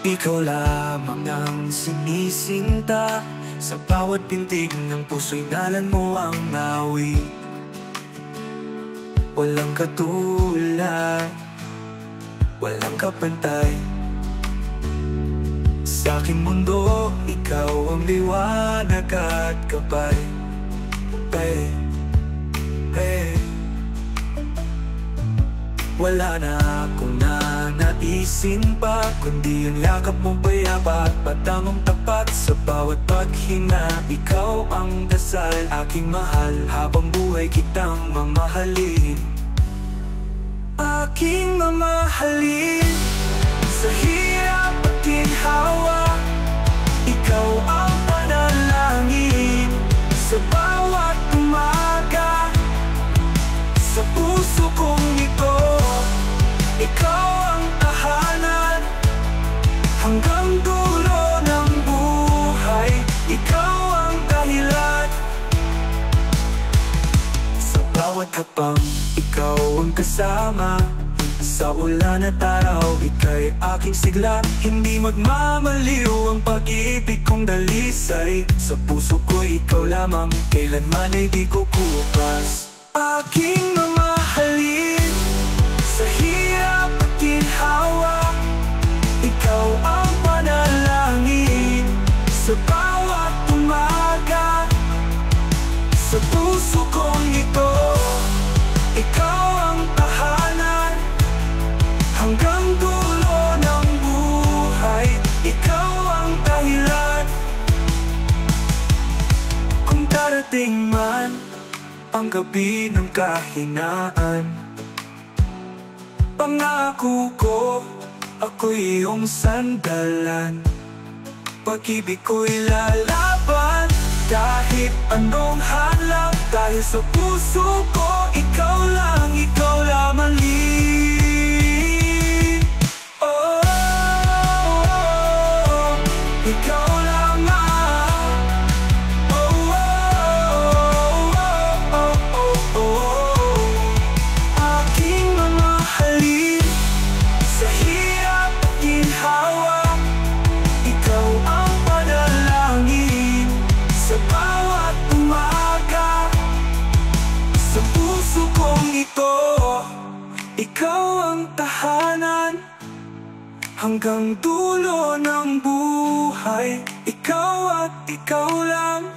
Ikaw lamang ang sinisinta, sa bawat pintig ng puso'y ngalan mo ang nawi. Walang katulad, walang kapantay. Sa aking mundo, ikaw ang liwanag at gabay. Wala na akong nanaisin pa, kundi ang yakap mong payapa at patamang tapat. Sa bawat paghinga, ikaw ang dasal, aking mahal. Habang buhay kitang mamahalin, aking mamahalin. Sa hirap at ginhawa, ikaw ang panalangin. Sa bawat umaga, sa puso kong ito, ikaw ang tahanan. Hanggang dulo ng buhay, ikaw ang dahilan. Sa bawat hapang, ikaw ang kasama. Sa ulan at araw, ika'y aking sigla. Hindi magmamaliw ang pag-ibig kong dalisay. Sa puso ko ikaw lamang, kailanman ay di ko kupas. Aking mamahalin. Sa hirap at ginhawa, ikaw ang panalangin. Sa bawat umaga, sa puso kong ito, ikaw ang tahanan. Hanggang dulo ng buhay, ikaw ang dahilan. Kung darating man ang gabi ng kahinaan, pangako ko, ako'y iyong sandalan. Pag-ibig ko'y lalaban, kahit anong hadlang. Dahil sa puso ko, ikaw lamang. Ikaw lamang. Aking mamahalin. Sa hirap at ginhawa, ikaw ang panalangin. Sa bawat umaga, sa puso kong ito, ikaw ang tahanan. Hanggang dulo ng buhay, ikaw at ikaw lang.